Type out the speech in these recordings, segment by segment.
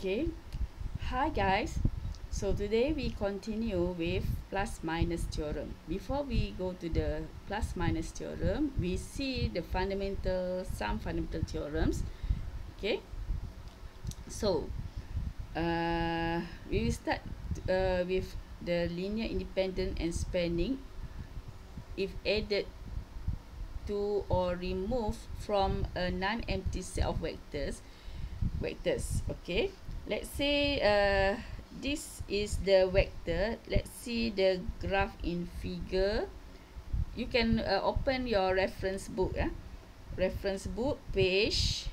Okay, hi guys. So today we continue with plus minus theorem. Before we go to the plus minus theorem, we see the some fundamental theorems. Okay, so we will start with the linear independent and spanning if added to or removed from a non-empty set of vectors. Okay, let's say this is the vector. Let's see the graph in figure. You can open your reference book. Reference book page,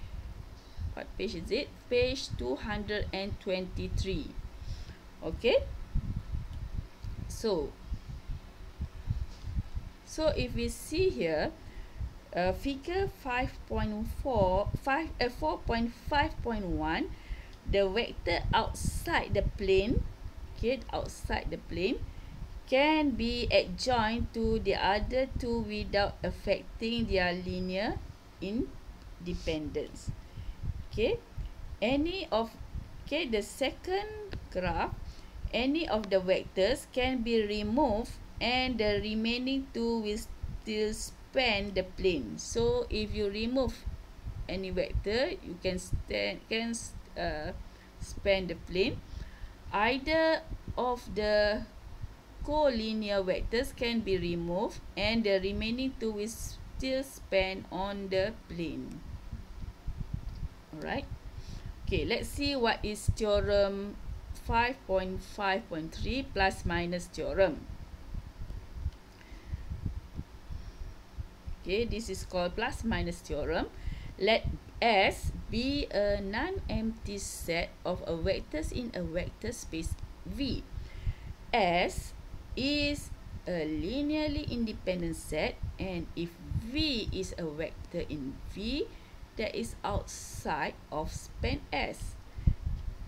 what page is it? Page 223. Okay, so if we see here, figure 4.5.1, the vector outside the plane, can be adjoined to the other two without affecting their linear independence. The second graph, any of the vectors can be removed and the remaining two will still span the plane. So if you remove any vector, you can span the plane. Either of the collinear vectors can be removed and the remaining two will still span on the plane. Alright. Okay, let's see what is theorem 5.5.3 plus minus theorem. Okay, this is called plus minus theorem. Let S be a non-empty set of a vectors in a vector space V. S is a linearly independent set, and if V is a vector in V that is outside of span S.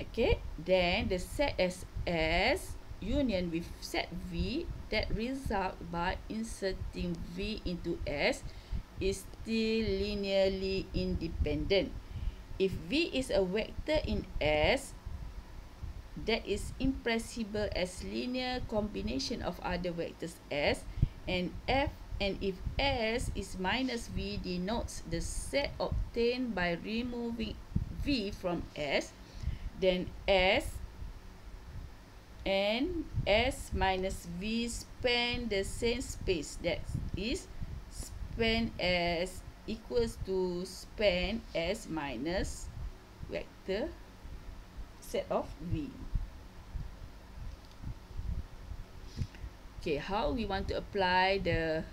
Okay, then the set S union with set V that result by inserting V into S is still linearly independent. If V is a vector in S that is impressible as linear combination of other vectors S, and if S is minus V denotes the set obtained by removing V from S, then S and S minus V span the same space, that is span S equals to span S minus vector set of V. Okay, how we want to apply the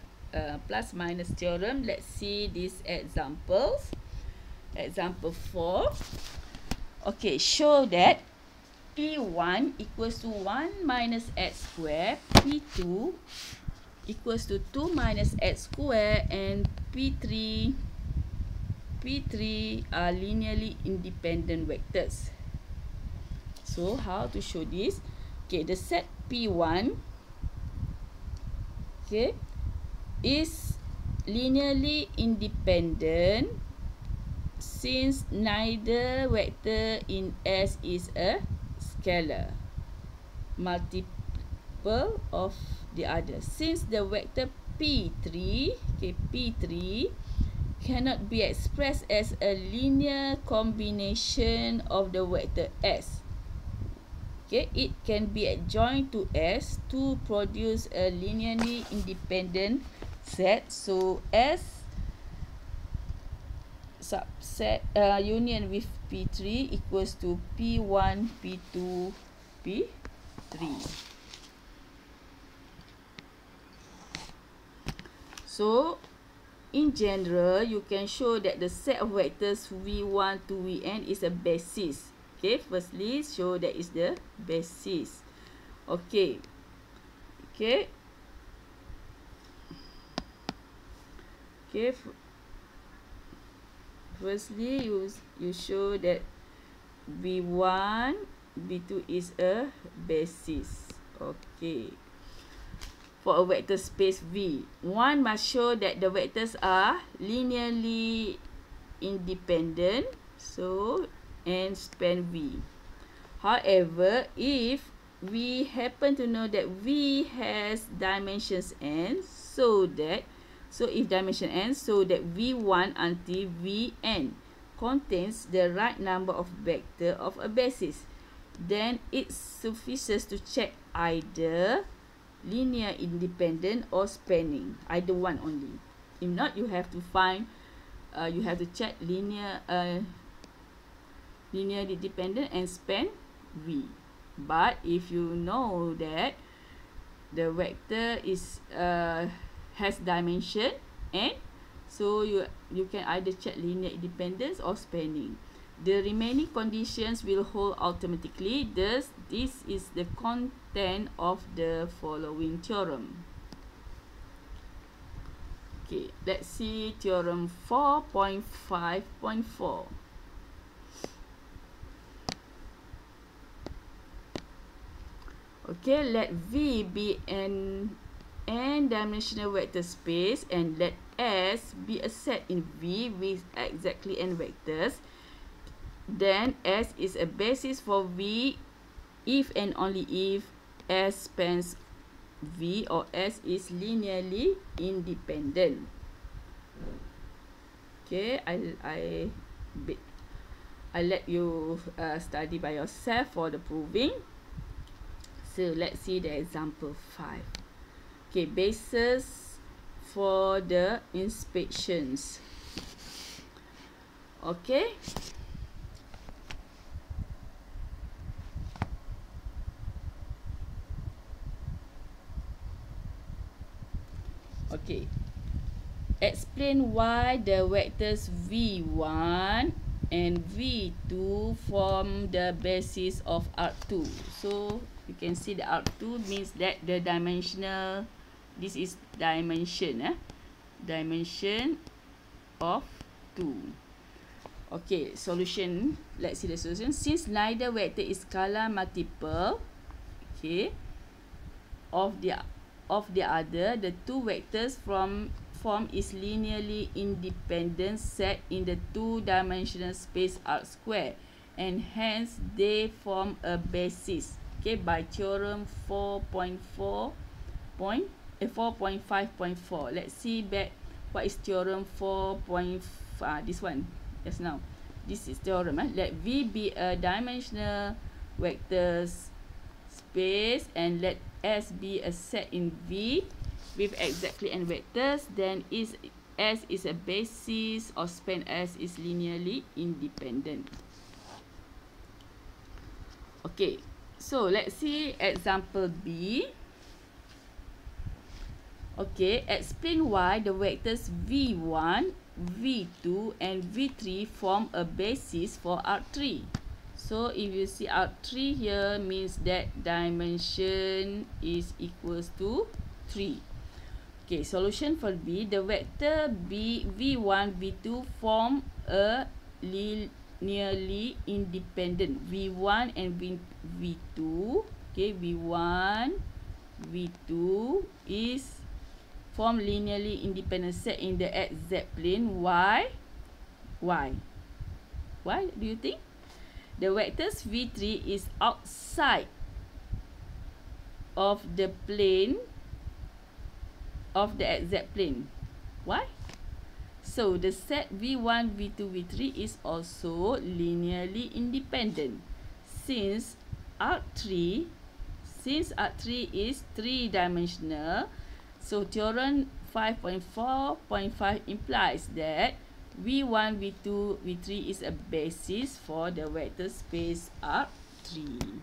plus minus theorem? Let's see these examples. Example 4. Okay, show that P1 equals to 1 minus x square, P2 equals to 2 minus x square, and P3 are linearly independent vectors. So how to show this? Okay, the set P1 is linearly independent since neither vector in S is a scalar multiple of the other. Since the vector P3 cannot be expressed as a linear combination of the vector S, it can be adjoined to S to produce a linearly independent set. So S subset union with P3 equals to P1, P2, P3. So in general, you can show that the set of vectors V1 to Vn is a basis. Okay, firstly show that is the basis. Okay. Firstly, you show that B1, B2 is a basis. Okay. For a vector space V, one must show that the vectors are linearly independent. So and span V. However, if we happen to know that V has dimensions n, so if dimension n, so that V1 until Vn contains the right number of vector of a basis, then it suffices to check either linear independent or spanning, either one only. If not, you have to find you have to check linear independent and span V. But if you know that the vector is has dimension n, so you can either check linear independence or spanning. The remaining conditions will hold automatically. Thus, this is the content of the following theorem. Okay, let's see theorem 4.5.4. Okay, let V be an n-dimensional vector space and let S be a set in V with exactly n vectors. Then S is a basis for V if and only if S spans V or S is linearly independent. Okay, I let you study by yourself for the proving. So let's see the example 5. Okay, basis for the inspections. Okay. Okay. Explain why the vectors V1 and V2 form the basis of arc2. So you can see the arc2 means that the dimensional, this is dimension, dimension of 2. Okay, solution. Let's see the solution. Since neither vector is scalar multiple, okay, of the other, the two vectors form is linearly independent set in the two-dimensional space R², and hence they form a basis. Okay, by theorem 4.5.4. Let's see back what is theorem 4.5. This one just now. This is theorem. Let V be a dimensional vectors space and let S be a set in V with exactly n vectors, then S is a basis or span S is linearly independent. Okay, so let's see example B. Okay, explain why the vectors V1, V2 and V3 form a basis for arc3. So if you see arc3 here means that dimension is equals to 3. Okay, solution for B. The vector V1, V2 form a linearly independent V1 and V2. Okay, V1, V2 is form linearly independent set in the xz plane. Why? Why do you think? The vectors V3 is outside of the plane of the xz plane. Why? So the set V1, V2, V3 is also linearly independent since arc3 is three-dimensional. So theorem 5.4.5 implies that V1, V2, V3 is a basis for the vector space arc3.